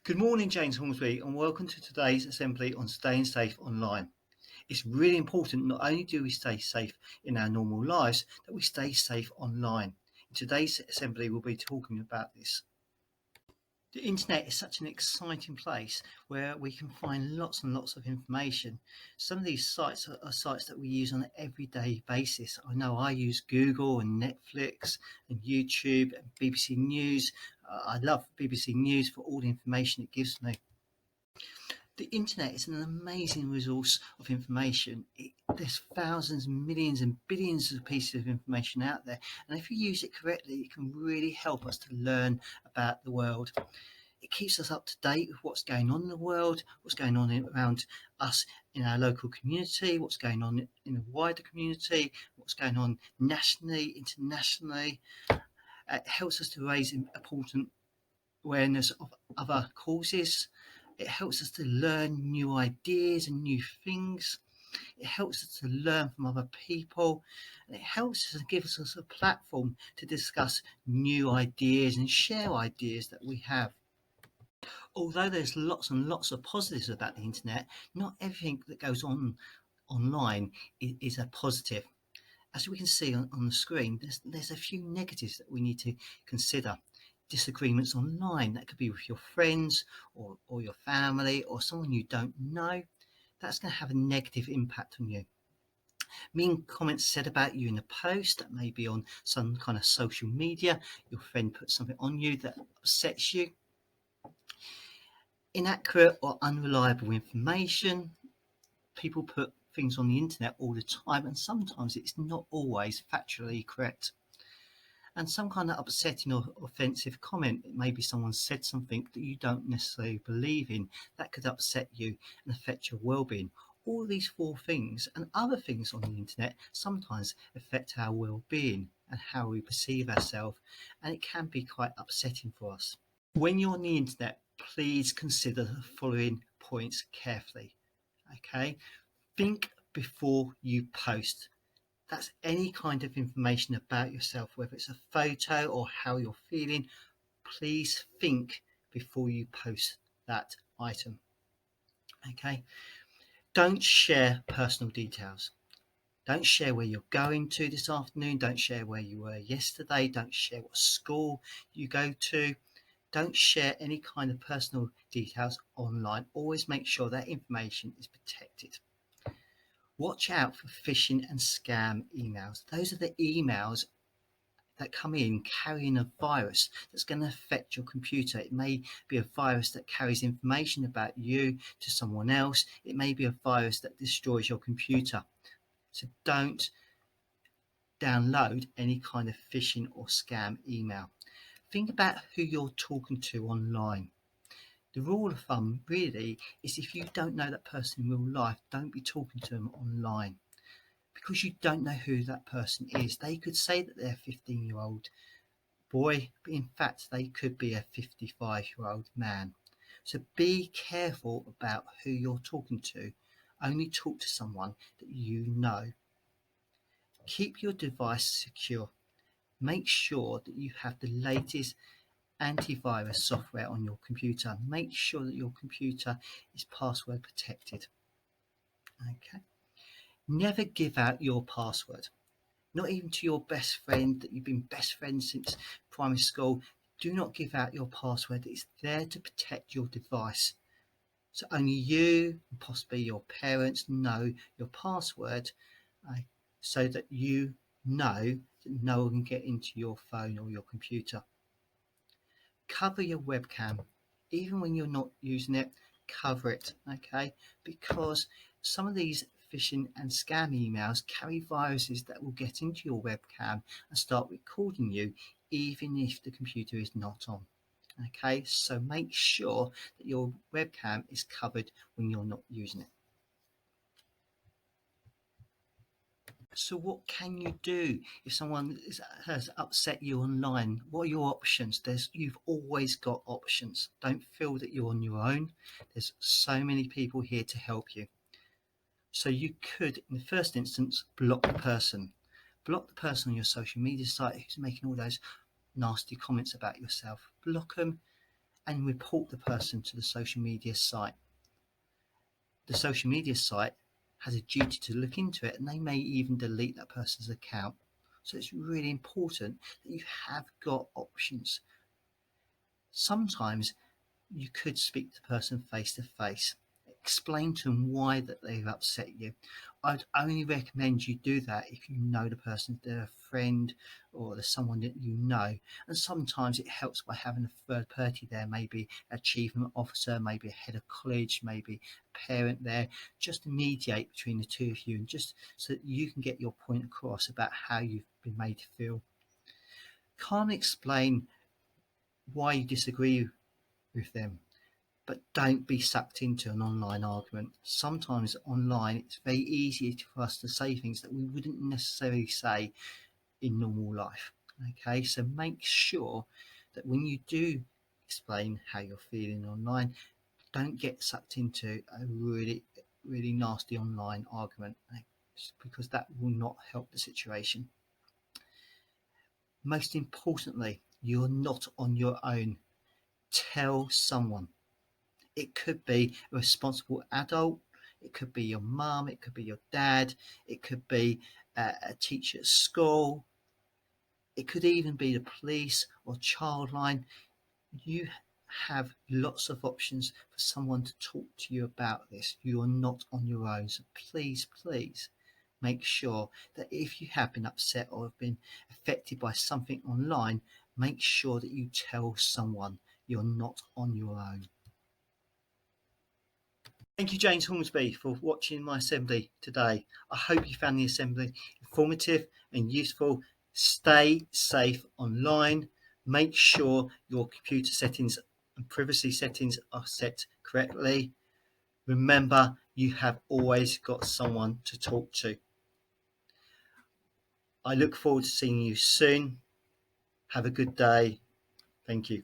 Good morning, James Hornsby, and welcome to today's assembly on staying safe online. It's really important not only do we stay safe in our normal lives, that we stay safe online. In today's assembly, we'll be talking about this. The internet is such an exciting place where we can find lots and lots of information. Some of these sites are sites that we use on an everyday basis. I know I use Google and Netflix and YouTube and BBC News. I love BBC News for all the information it gives me. The internet is an amazing resource of information. There's thousands, millions, and billions of pieces of information out there, and if you use it correctly, it can really help us to learn about the world. It keeps us up to date with what's going on in the world, what's going on around us in our local community, what's going on in the wider community, what's going on nationally, internationally. It helps us to raise important awareness of other causes. It helps us to learn new ideas and new things. It helps us to learn from other people, and it helps us and gives us a platform to discuss new ideas and share ideas that we have. Although there's lots and lots of positives about the internet, not everything that goes on online is a positive. As we can see on the screen, there's a few negatives that we need to consider. Disagreements online, that could be with your friends or your family or someone you don't know. That's going to have a negative impact on you. Mean comments said about you in a post, that may be on some kind of social media. Your friend puts something on you that upsets you. Inaccurate or unreliable information. People put things on the internet all the time, and sometimes it's not always factually correct. And some kind of upsetting or offensive comment. It may be someone said something that you don't necessarily believe in, that could upset you and affect your well-being. All these four things and other things on the internet sometimes affect our well-being and how we perceive ourselves, and it can be quite upsetting for us. When you're on the internet, please consider the following points carefully. Okay, think before you post. That's any kind of information about yourself, whether it's a photo or how you're feeling. Please think before you post that item. Okay, don't share personal details. Don't share where you're going to this afternoon. Don't share where you were yesterday. Don't share what school you go to. Don't share any kind of personal details online. Always make sure that information is protected. Watch out for phishing and scam emails. Those are the emails that come in carrying a virus that's going to affect your computer. It may be a virus that carries information about you to someone else. It may be a virus that destroys your computer. So don't download any kind of phishing or scam email. Think about who you're talking to online. The rule of thumb really is, if you don't know that person in real life, don't be talking to them online, because you don't know who that person is. They could say that they're a 15-year-old boy, but in fact they could be a 55-year-old man. So be careful about who you're talking to. Only talk to someone that you know. Keep your device secure. Make sure that you have the latest antivirus software on your computer. Make sure that your computer is password protected. Okay. Never give out your password, not even to your best friend that you've been best friends since primary school. Do not give out your password. It's there to protect your device. So only you and possibly your parents know your password, so that you know that no one can get into your phone or your computer. Cover your webcam. Even when you're not using it, cover it, okay? Because some of these phishing and scam emails carry viruses that will get into your webcam and start recording you, even if the computer is not on. Okay, so make sure that your webcam is covered when you're not using it. So what can you do if someone has upset you online? What are your options? You've always got options. Don't feel that you're on your own. There's so many people here to help you. So you could, in the first instance, block the person. Block the person on your social media site who's making all those nasty comments about yourself. Block them and report the person to the social media site. The social media site has a duty to look into it, and they may even delete that person's account. So it's really important that you have got options. Sometimes you could speak to the person face to face, explain to them why that they've upset you. I'd only recommend you do that if you know the person, they're a friend or there's someone that you know. And sometimes it helps by having a third party there, maybe an achievement officer, maybe a head of college, maybe a parent there, just to mediate between the two of you, and just so that you can get your point across about how you've been made to feel. Calmly explain why you disagree with them, but don't be sucked into an online argument. Sometimes online it's very easy for us to say things that we wouldn't necessarily say in normal life. Okay, so make sure that when you do explain how you're feeling online, don't get sucked into a really nasty online argument, because that will not help the situation. Most importantly, you're not on your own. Tell someone. It could be a responsible adult, it could be your mum, it could be your dad, it could be a teacher at school, it could even be the police or childline. You have lots of options for someone to talk to you about this. You are not on your own. So please make sure that if you have been upset or have been affected by something online, make sure that you tell someone. You're not on your own. Thank you, James Hornsby, for watching my assembly today. I hope you found the assembly informative and useful. Stay safe online. Make sure your computer settings and privacy settings are set correctly. Remember, you have always got someone to talk to. I look forward to seeing you soon. Have a good day. Thank you.